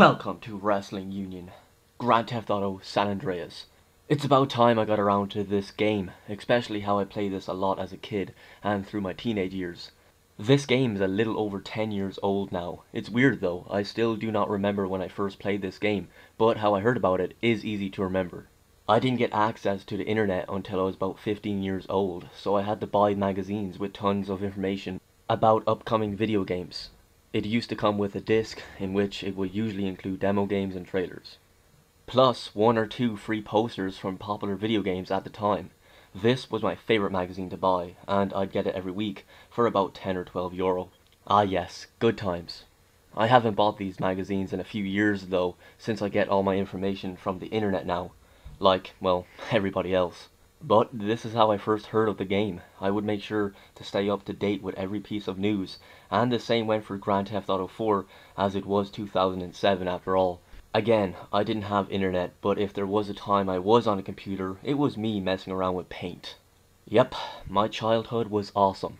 Welcome to Wrestling Union, Grand Theft Auto San Andreas. It's about time I got around to this game, especially how I played this a lot as a kid and through my teenage years. This game is a little over 10 years old now. It's weird though, I still do not remember when I first played this game, but how I heard about it is easy to remember. I didn't get access to the internet until I was about 15 years old, so I had to buy magazines with tons of information about upcoming video games. It used to come with a disc, in which it would usually include demo games and trailers. Plus, 1 or 2 free posters from popular video games at the time. This was my favourite magazine to buy, and I'd get it every week for about 10 or 12 euro. Ah yes, good times. I haven't bought these magazines in a few years though, since I get all my information from the internet now. Like, well, everybody else. But this is how I first heard of the game. I would make sure to stay up to date with every piece of news, and the same went for Grand Theft Auto 4, as it was 2007 after all. Again, I didn't have internet, but if there was a time I was on a computer, it was me messing around with paint. Yep, my childhood was awesome.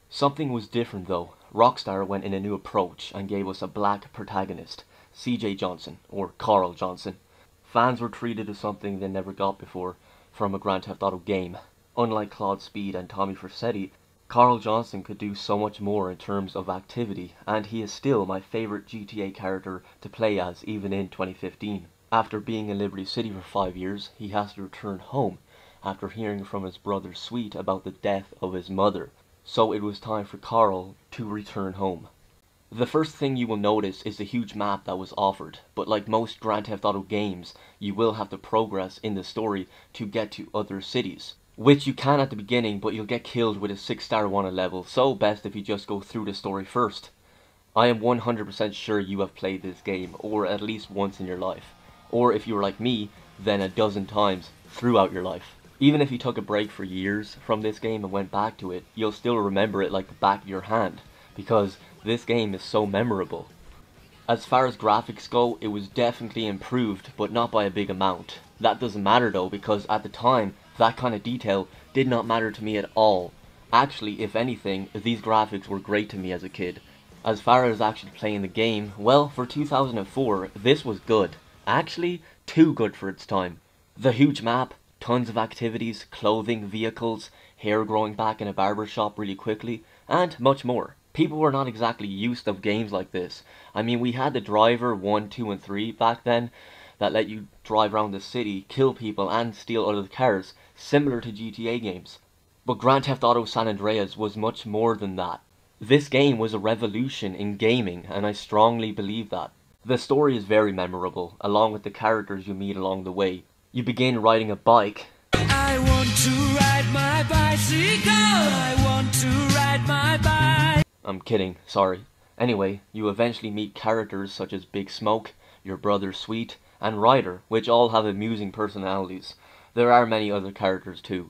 Something was different though. Rockstar went in a new approach and gave us a black protagonist, CJ Johnson, or Carl Johnson. Fans were treated as something they never got before from a Grand Theft Auto game. Unlike Claude Speed and Tommy Vercetti, Carl Johnson could do so much more in terms of activity, and he is still my favourite GTA character to play as even in 2015. After being in Liberty City for 5 years, he has to return home after hearing from his brother Sweet about the death of his mother, so it was time for Carl to return home. The first thing you will notice is the huge map that was offered, but like most Grand Theft Auto games, you will have to progress in the story to get to other cities. Which you can at the beginning, but you'll get killed with a 6-star wanted level, so best if you just go through the story first. I am 100% sure you have played this game, or at least once in your life. Or if you were like me, then a dozen times throughout your life. Even if you took a break for years from this game and went back to it, you'll still remember it like the back of your hand, because this game is so memorable. As far as graphics go, it was definitely improved, but not by a big amount. That doesn't matter though, because at the time, that kind of detail did not matter to me at all. Actually, if anything, these graphics were great to me as a kid. As far as actually playing the game, well, for 2004, this was good. Actually, too good for its time. The huge map, tons of activities, clothing, vehicles, hair growing back in a barber shop really quickly, and much more. People were not exactly used to games like this. I mean, we had the Driver 1, 2 and 3 back then that let you drive around the city, kill people and steal other cars, similar to GTA games. But Grand Theft Auto San Andreas was much more than that. This game was a revolution in gaming, and I strongly believe that. The story is very memorable, along with the characters you meet along the way. You begin riding a bike. I want to ride my bicycle, I want to ride my bike. I'm kidding, sorry. Anyway, you eventually meet characters such as Big Smoke, your brother Sweet, and Ryder, which all have amusing personalities. There are many other characters too.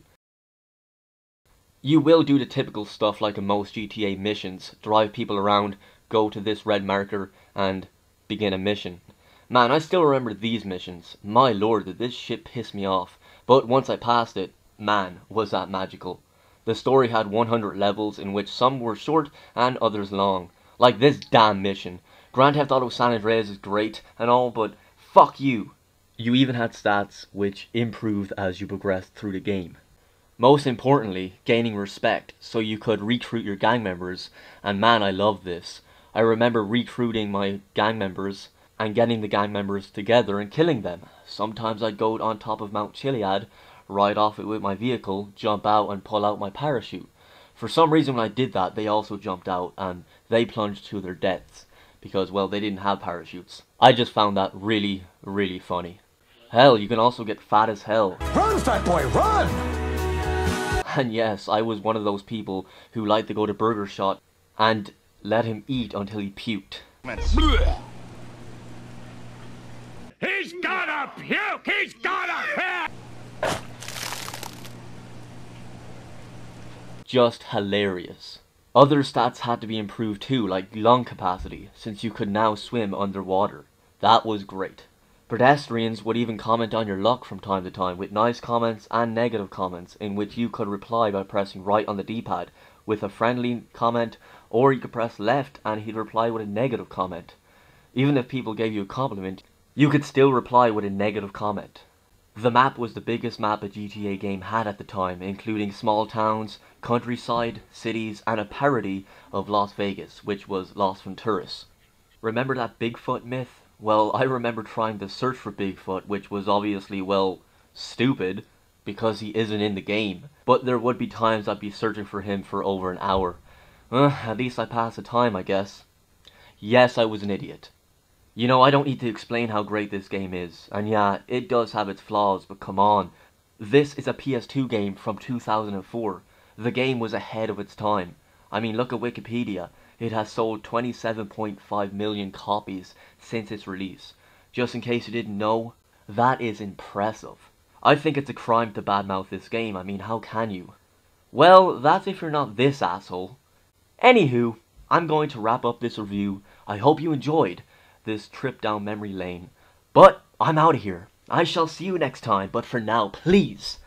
You will do the typical stuff like in most GTA missions, drive people around, go to this red marker, and begin a mission. Man, I still remember these missions. My lord, did this shit piss me off. But once I passed it, man, was that magical. The story had 100 levels, in which some were short and others long. Like this damn mission. Grand Theft Auto San Andreas is great and all, but fuck you. You even had stats which improved as you progressed through the game. Most importantly, gaining respect, so you could recruit your gang members, and man, I love this. I remember recruiting my gang members and getting the gang members together and killing them. Sometimes I'd go on top of Mount Chiliad, ride off it with my vehicle, jump out and pull out my parachute. For some reason when I did that, they also jumped out and they plunged to their deaths, because well, they didn't have parachutes. I just found that really, really funny. Hell, you can also get fat as hell. Run, fat boy, run! And yes, I was one of those people who liked to go to Burger Shot and let him eat until he puked. He's gotta puke! He's gotta puke! Just hilarious. Other stats had to be improved too, like lung capacity, since you could now swim underwater. That was great. Pedestrians would even comment on your luck from time to time, with nice comments and negative comments, in which you could reply by pressing right on the D-pad with a friendly comment, or you could press left and he'd reply with a negative comment. Even if people gave you a compliment, you could still reply with a negative comment. The map was the biggest map a GTA game had at the time, including small towns, countryside, cities, and a parody of Las Vegas, which was Lost from Tourists. Remember that Bigfoot myth? Well, I remember trying to search for Bigfoot, which was obviously, well, stupid, because he isn't in the game. But there would be times I'd be searching for him for over an hour. At least I passed the time, I guess. Yes, I was an idiot. You know, I don't need to explain how great this game is. And yeah, it does have its flaws, but come on. This is a PS2 game from 2004. The game was ahead of its time. I mean, look at Wikipedia. It has sold 27.5 million copies since its release. Just in case you didn't know, that is impressive. I think it's a crime to badmouth this game. I mean, how can you? Well, that's if you're not this asshole. Anywho, I'm going to wrap up this review. I hope you enjoyed this trip down memory lane. But I'm out of here. I shall see you next time, but for now, please,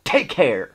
take care!